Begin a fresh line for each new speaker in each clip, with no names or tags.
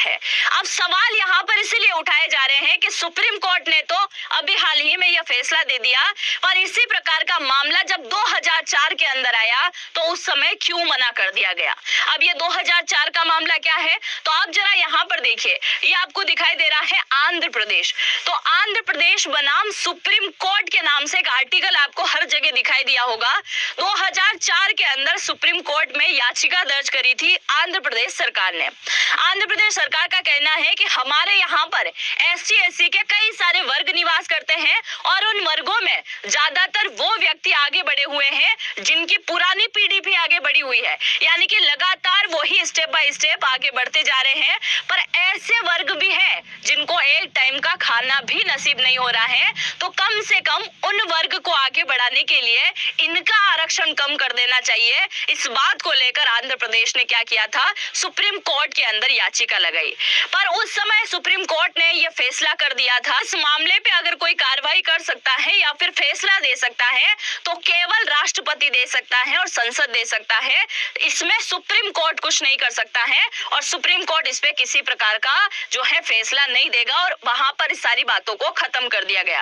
है। अब सवाल यहाँ पर इसलिए उठाए जा रहे हैं कि सुप्रीम कोर्ट ने तो अभी हाल ही में यह फैसला दे दिया, पर इसी प्रकार का मामला जब 2004 के अंदर आया तो उस समय क्यों मना कर दिया गया। अब ये 2004 का मामला क्या है, तो आप जरा यहाँ पर देखिए, ये आपको दिखाई दे रहा है आंध्र प्रदेश। तो आंध्र प्रदेश बनाम सुप्रीम कोर्ट के नाम से एक आर्टिकल आपको हर जगह दिखाई दिया होगा। 2004 के अंदर सुप्रीम कोर्ट में याचिका दर्ज करी थी आंध्र प्रदेश सरकार ने। आंध्र प्रदेश सरकार का कहना है कि हमारे यहाँ पर एसटी एससी के कई सारे वर्ग निवास करते हैं और उन वर्गों में ज्यादातर वो व्यक्ति आगे बढ़े हुए हैं जिनकी पुरानी पीढ़ी भी आगे बढ़ी हुई है, यानी कि लगातार वही स्टेप बाय स्टेप आगे बढ़ते जा रहे हैं। पर ऐसे वर्ग भी हैं जिनको एक टाइम का खाना भी नसीब नहीं हो रहा है, तो कम से कम उन वर्ग को आगे बढ़ाने के लिए इनका आरक्षण कम कर देना चाहिए। इस बात को लेकर आंध्र प्रदेश ने क्या किया था, सुप्रीम कोर्ट के अंदर याचिका लगाई। पर उस समय सुप्रीम कोर्ट ने यह फैसला कर दिया था, इस मामले पे अगर कोई कार्रवाई कर सकता है या फिर फैसला दे सकता है तो केवल राष्ट्रपति दे सकता है और संसद दे सकता है। इसमें सुप्रीम कोर्ट कुछ नहीं कर सकता है और सुप्रीम कोर्ट इस पे किसी प्रकार का जो है फैसला नहीं देगा और वहां पर इस सारी बातों को खत्म कर दिया गया।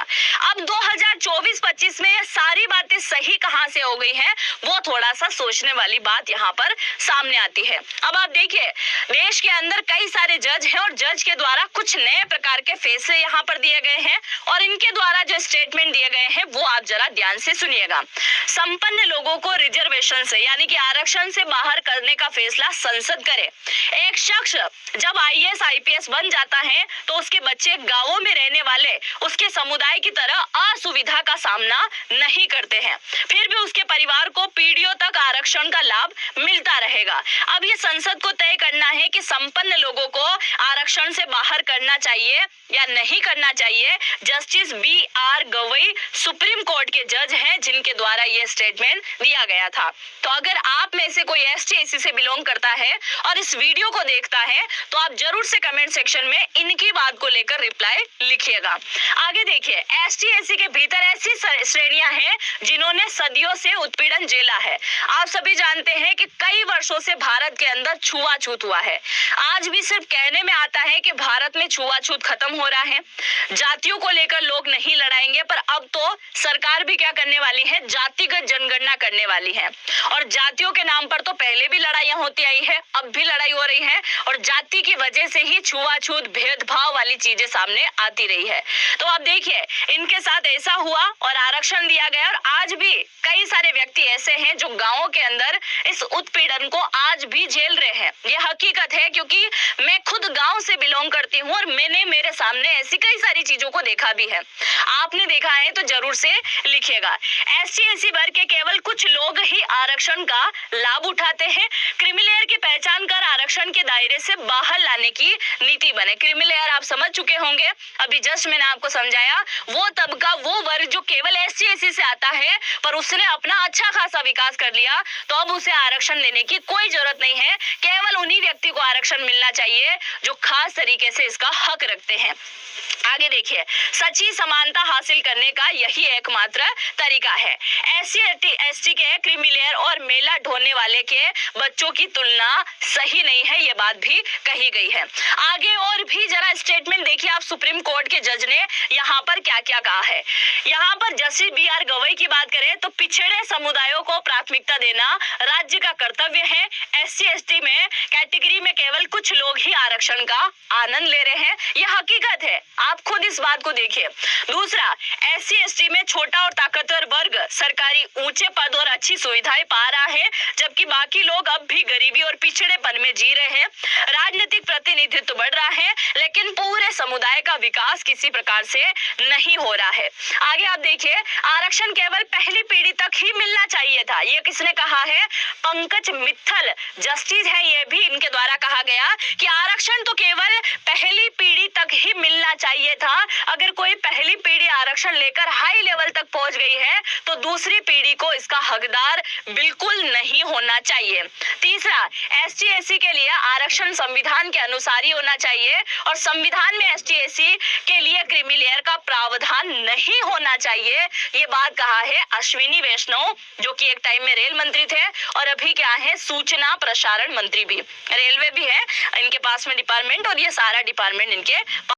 अब 2024-25 में ये सारी बातें सही कहां से हो गई है, वो थोड़ा सा सोचने वाली बात यहाँ पर सामने आती है। अब आप देखिए, देश के अंदर कई सारे जज हैं और जज के द्वारा कुछ नए प्रकार के फैसले यहाँ पर दिए गए हैं और इनके द्वारा जो स्टेटमेंट दिए गए हैं वो आप जरा ध्यान से सुनिएगा। संपन्न लोगों को रिजर्वेशन से यानी कि आरक्षण से बाहर करने का फैसला संसद करे। एक शख्स जब आईएएस आईपीएस बन जाता है तो उसके बच्चे गांवों में रहने वाले उसके समुदाय की तरह असुविधा का सामना नहीं करते हैं, फिर भी उसके परिवार को पीढ़ियों तक आरक्षण का लाभ मिलता रहेगा। अब ये संसद को तय करना है कि संपन्न लोगों को आरक्षण से बाहर करना चाहिए या नहीं करना चाहिए। Justice BR Gavai supreme court के जज हैं जिनके द्वारा ये स्टेटमेंट दिया गया था। तो अगर आप में से कोई एसटी एससी से बिलोंग करता है और इस वीडियो को देखता है तो आप जरूर से कमेंट सेक्शन में इनकी बात को लेकर रिप्लाई लिखिएगा। आगे देखिए, एसटी एससी के भीतर ऐसी श्रेणियां हैं जिन्होंने सदियों से उत्पीड़न झेला है। आप सभी जानते हैं कि कई वर्षों से भारत के अंदर छुआछूत हुआ है। आज भी सिर्फ कहने में आता है कि भारत में छुआछूत खत्म हो रहा है, जातियों को लेकर लोग नहीं लड़ाएंगे, पर अब तो सरकार भी क्या करने वाली है, जातिगत जनगणना करने वाली है। और जातियों के नाम पर तो पहले भी लड़ाइयां होती आई है, अब भी लड़ाई हो रही है और जाति की वजह से ही छुआछूत भेदभाव वाली चीजें सामने आती रही है। तो अब देखिए, इनके साथ ऐसा हुआ और आरक्षण दिया गया और आज भी कई सारे व्यक्ति ऐसे हैं जो गांवों के अंदर इस उत्पीड़न को आज भी झेल रहे हैं। ये हकीकत है क्योंकि मैं खुद गांव से बिलोंग करती हूँ और मैंने मेरे सामने ऐसी कई सारी चीजों को देखा भी है। आपने देखा है तो जरूर से लिखिएगा। एससी एससी वर्ग के केवल कुछ लोग ही आरक्षण का लाभ उठाते हैं। क्रीमी लेयर की पहचान कर आरक्षण के दायरे से बाहर लाने की नीति बने। क्रीमी लेयर आप समझ चुके होंगे, अभी जस्ट मैंने आपको समझाया। वो तबका, वो वर्ग जो केवल एससी एससी से आता है पर उसने अपना अच्छा खासा विकास कर लिया, तो अब उसे आरक्षण देने की कोई जरूरत नहीं है। केवल उन्हीं व्यक्ति को आरक्षण मिलना चाहिए जो खास तरीके से इसका हक रखते हैं। आगे देखिए, सच्ची समानता हासिल करने का यही एकमात्र तरीका है। एससी एसटी के क्रीमी लेयर और मेला ढोने वाले के बच्चों की तुलना सही नहीं है, ये बात भी कही गई है। आगे और भी जरा स्टेटमेंट देखिए आप, सुप्रीम कोर्ट के जज ने यहाँ पर क्या क्या कहा है। यहाँ पर जस्टिस BR गवई की बात करें तो पिछड़े समुदायों को प्राथमिकता देना राज्य का कर्तव्य है। एससी एसटी में कैटेगरी में केवल कुछ लोग ही आरक्षण का आनंद ले रहे हैं, यह हकीकत है। आप खुद इस बात को देखिए। दूसरा, एससी एसटी में छोटा और ताकतवर वर्ग सरकारी ऊंचे पद और अच्छी सुविधाएं पा रहा है, जबकि बाकी लोग अब भी गरीबी और पिछड़ेपन में जी रहे हैं। राजनीतिक प्रतिनिधित्व बढ़ रहा है लेकिन पूरे समुदाय का विकास किसी प्रकार से नहीं हो रहा है। आगे आप देखिए, आरक्षण केवल पहली पीढ़ी तक ही मिलना चाहिए था, ये किसने कहा है, पंकज मित्तल जस्टिस है। ये भी इनके द्वारा कहा गया कि आरक्षण तो केवल पहली पीढ़ी तक ही मिलना चाहिए ये था, अगर कोई पहली पीढ़ी आरक्षण लेकर हाई लेवल तक पहुंच गई है तो दूसरी पीढ़ी को इसका हकदार बिल्कुल नहीं होना चाहिए। तीसरा, एसटी एससी के लिए आरक्षण संविधान के अनुसार ही होना चाहिए और संविधान में एसटी एससी के लिए क्रीमी लेयर का प्रावधान नहीं होना चाहिए। ये बात कहा है अश्विनी वैष्णव, जो कि एक टाइम में रेल मंत्री थे और अभी क्या है, सूचना प्रसारण मंत्री भी। रेलवे भी है इनके पास में डिपार्टमेंट और ये सारा डिपार्टमेंट इनके